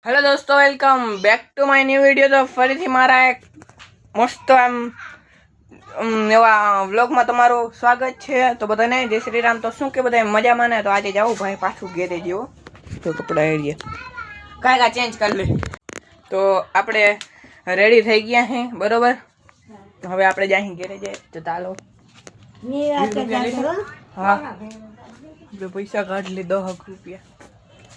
Hello दोस्तों, welcome back to my new video. तो फरीથી મારા એક મસ્ત એવા વ્લોગમાં તમારું સ્વાગત છે। તો બધાને જય શ્રી રામ। તો શું કે બધા મજામાં ને? તો આજે જાવું ભાઈ પાછું ઘેરે જેવો તો કપડા એરિયા કાંઈ ચેન્જ કરી લે। તો આપણે રેડી થઈ ગયા હે બરોબર। તો હવે આપણે જાય ઘેરે જાય। તો ચાલો हाँ આપણે પૈસા કાઢ લી 10 રૂપિયા।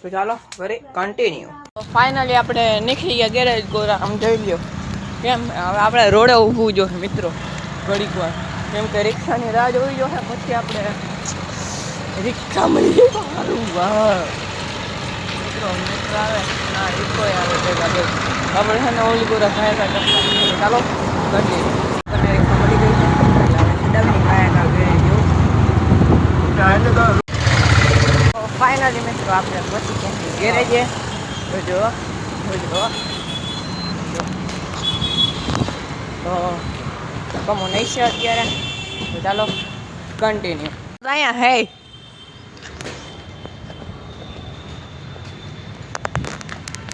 तो चलो घरे कंटिन्यू। तो फाइनली આપણે નીકળી ગયા ગેરેજ ગોરા। આમ જોઈ લ્યો કેમ હવે આપણે રોડે ઊભું જો મિત્રો ઘડીક વાર, કેમ કે રિક્ષાની રાહ જોઈ જો છે। પછી આપણે રિક્ષા મળી સારું વાહ મિત્રો મિત્રો આવે ના રિક્ષો આવે ભેગા ભેગ આપણે છે ને ઓલી ગોરા ખાયા કરતા। ચાલો કંટિન્યુ। અને રિક્ષા મળી ગઈ છે એટલે હવે સીધાની ખાયા ના ગેરેજ જો फाइनली मित्रों आपने बस गैरेज है जो तो कम नहीं से अत्यारे। तो चलो कंटिन्यू। अँ है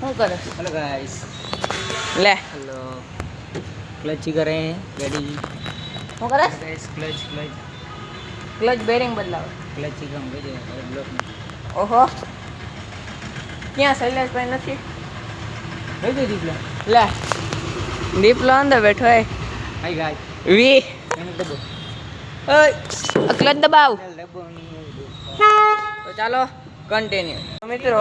શું કરે? हेलो गाइस, ले हेलो। क्लच कर रहे हैं गाड़ी। શું કરે? Guys clutch clutch clutch bearing બદલાવે। क्लच ही काम भेजे और ब्लॉक में ઓહો ક્યાં શૈલેષભાઈ નથી? भेजे दीपला। લે દીપલો અંદર બેઠો હે। हाय गाइस, વી मैंने डब्बो ઓય ક્લચ દબાવ। डब्बो नहीं તો ચાલો કન્ટિન્યુ। મિત્રો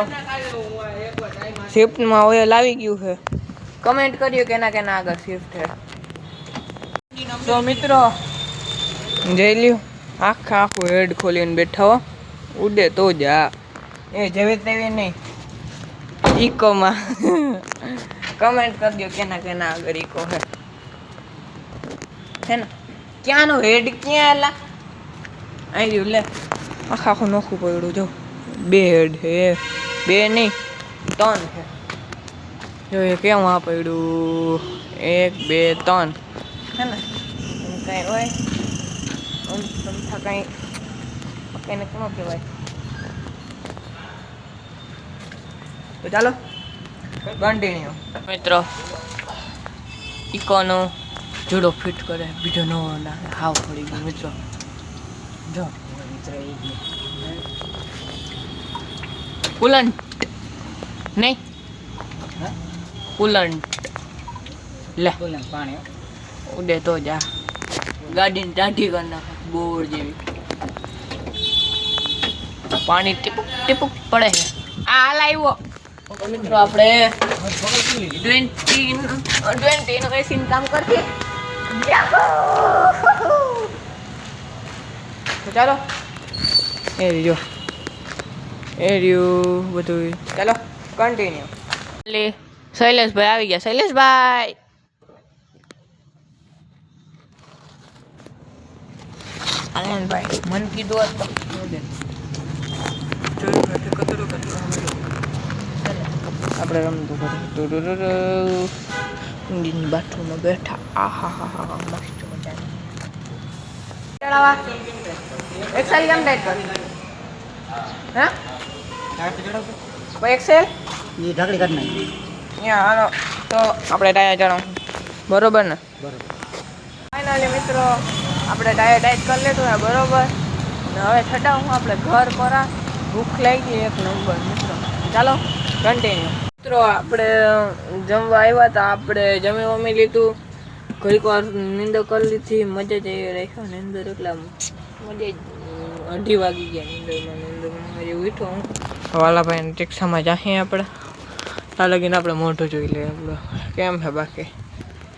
શિફ્ટમાં ઓઇલ આવી ગયું છે। કમેન્ટ કર્યો કેના કેના આગળ શિફ્ટ છે। તો મિત્રો જઈ લ્યો આખું હેડ ખોલીને બેઠા હો। ઉડે તો જા એ જેવી તેવી નહીં ઇકોમાં કમેન્ટ કરજો કેના કેના આગળ ઇકો છે ને। ક્યાંનો હેડ ક્યાં એલા આવી રહ્યું લે આખું નોખું પડ્યું જો। બે હેડ છે, બે નહીં 3 છે જો। એ કેમ આ પડ્યું 1 2 3 છે ને એમ કાંઈ હોય સમથા કાંઈ એને કોણ કહેવાય। તો ચાલો કન્ટિન્યુ। મિત્રો ઇકોનો જોડો ફિટ કરે બીજો નો નાખે હાવ પડી ગયો મિત્રો જો मित्र एक કુલંટ નહીં हां કુલંટ લે बोल पानी ઉડે તો જા ગાડીને ટાઢી કરી નાખે બોર જેવી। પાણી ટીપુક ટીપુક પડે છે। આ હાલ આવ્યો તો મિત્રો આપણે 20 નો એસી કામ કરતી। તો ચાલો એ રહ્યો બધું। ચાલો કન્ટિન્યુ। એટલે શૈલેષભાઈ આવી ગયા। શૈલેષભાઈ આનંદભાઈ મન કીધું હોત તો આપણે રમતું ઊંડીની બાથરૂમમાં બેઠા। આહા હા હા મસ્ત મજા। એક્સેલ કેમ ટાઈટ કર હા કોઈ એક્સેલ ये ढाकड़ी करना है અહીંયા હાલો તો આપણે ટાયર ચડાવું બરોબર ને? बराबर। ફાઇનલી મિત્રો આપણે ટાયર ટાઈટ કરી લીધું ને બરોબર ને હવે છટાવું આપણે ઘર પર। ભૂખ લાગી એક નંબર મિત્રો। ચાલો કન્ટિન્યુ। મિત્રો આપણે જમવા આવ્યા હતા, આપણે જમી વમી લીધું, ઘડીક વાર નીંદર કરી લીધી, મજા જ એવી રાખ્યો નીંદર એટલે મજા 2:30 વાગી ગયા નીંદરમાં હજી ઉઠો હું। વાલાભાઈને રિક્ષામાં જાહીએ આપણે ત્યાં લગીને આપણે મોઢું જોઈ લઈએ આપણું કેમ છે બાકી।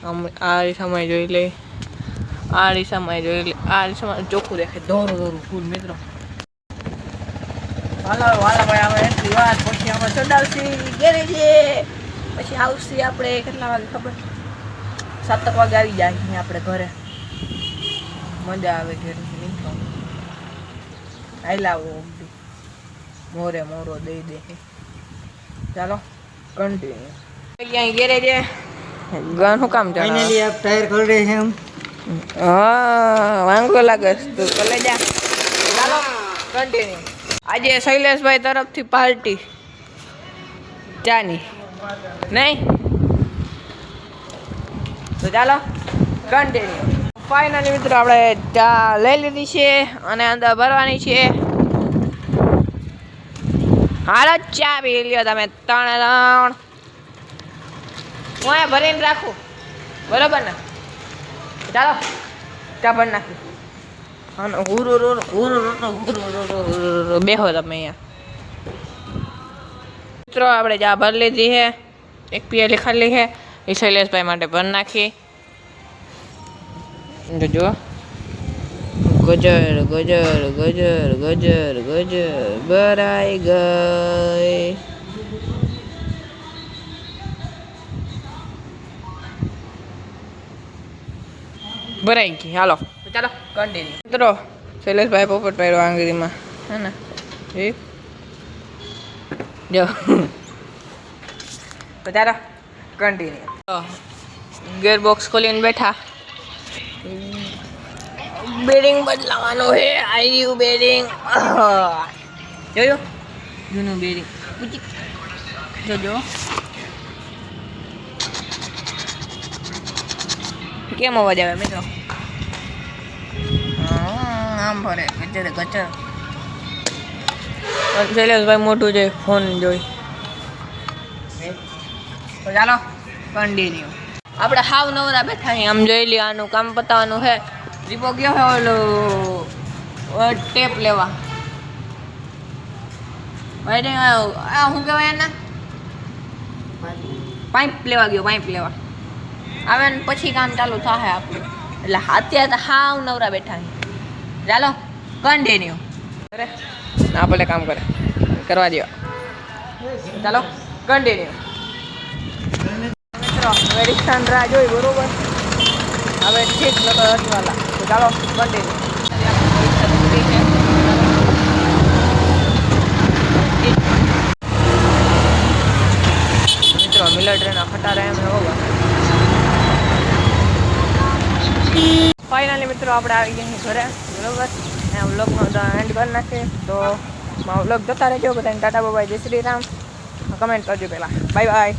આમ આ સમય જોઈ લઈએ, આ સમય જોઈ લઈએ, આ સમય ચોખ્ખું દેખે દોરું દોરું ફૂલ મિત્રો। વાલાભાઈ આવે એટલી વાત પછી આપણે ચડાવશી ગેરેજે, પછી આવશી આપણે કેટલા વાગે ખબર 7 વાગે આવી જાય આપણે ઘરે। મજા આવે ઘરેથી નીકળવાની। હાલાવો મોરે મોરો દઈ દે। ચાલો कंटिन्यू। यहाँ गैरेज है गानों काम चला। फाइनली आप टायर खोल रहे हैं हम। हाँ वांगो लगे तो चले जा। चलो कंटिन्यू। आज शैलेषभाई तरफ थी पार्टी जानी નહીં તો ચાલો કન્ટિન્યુ. ફાઇનલી મિત્રો આપણે ચા લઈ લીધી છે અને અંદર ભરવાની છે. હાલ જ ચા પી લ્યો તમે 3 હું અહીંયા ભરીને રાખું બરોબર ને. ચાલો ચા ભરી નાખી અને બેહો તમે અહીંયા. મિત્રો આપણે ચા ભરી લીધી છે, એક પિયાલી ખાલી છે એ શૈલેષભાઈ માટે ભરી નાખી. જો ગજર ગજર ગજર ગજર ગજર ભરાઈ ગઈ. ભરાઈ ગઈ. હાલો ચાલો કન્ટિન્યુ. મિત્રો શૈલેષભાઈ પોપટ પહેરો આંગળીમાં હે ને એ જો તો ચાલો કન્ટિન્યુ. ગિયર બોક્સ ખોલીને બેઠા. બેરિંગ બદલાવાનું હે. આવ્યું બેરિંગ. જોયું જૂનું બેરિંગ જોજો કેમ અવાજ આવે મિત્રો. આમ ફરે ગચર ગચર. શૈલેષભાઈ મોટું છે ફોન જોઈ. તો ચાલો કન્ટિન્યુ. આપણે હાવ નવરા બેઠા છીએ. આમ જોઈ લ્યો આનું કામ પતાવવાનું છે. દીપો ગયો છે ઓલો ટેપ લેવા. આ શું કહેવાય એને પાઇપ લેવા ગયો. પાઇપ લેવા આવે ને પછી કામ ચાલુ થાય આપણું. એટલે અત્યારે તો હાવ નવરા બેઠા છીએ. ચાલો કન્ટિન્યુ. અરે ના ભલે કામ કરે કરવા દો. ચાલો કન્ટિન્યુ. મિત્રો હવે રિક્ષાની રાહ જોઈ બરોબર. હવે ઠીક નતો અટવાલા. તો ચાલો કન્ટિન્યુ. મિત્રો મિલિટરીના ખટારા એમ હોगा. ફાઇનલી મિત્રો આપણે આવી ગયા ઘરે બરોબર. એમ વ્લોગનો એન્ડ કરી નાખીએ. તો વ્લોગ જોતા રહેજો. બધાને ટાટા બાય જય શ્રી રામ. કમેન્ટ કરજો પહેલાં. Bye bye.